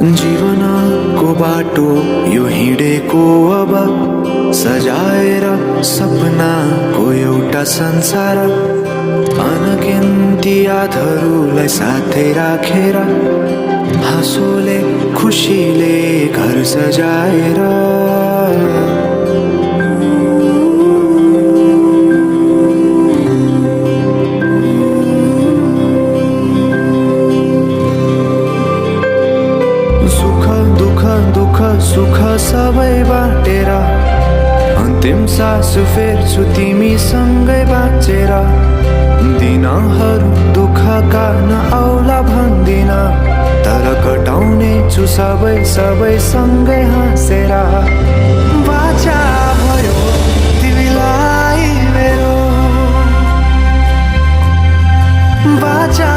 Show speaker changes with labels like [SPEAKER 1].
[SPEAKER 1] जीवनको बाटो यो हिँडेको अब सजाएर सपनाको एउटा संसार अनगिन्ती यादहरूलाई साथै राखेर हाँसोले खुसीले घर सजाएर दुख सुख सबै बाटेर अन्तिम सास फेर्छु तिमीसँगै बाँचेर दिनहरू दुःखका नआउला भन्दिन तर कटाउने छु सबै सँगै हाँसेर बाचा भयो तिमीलाई मेरो बाचा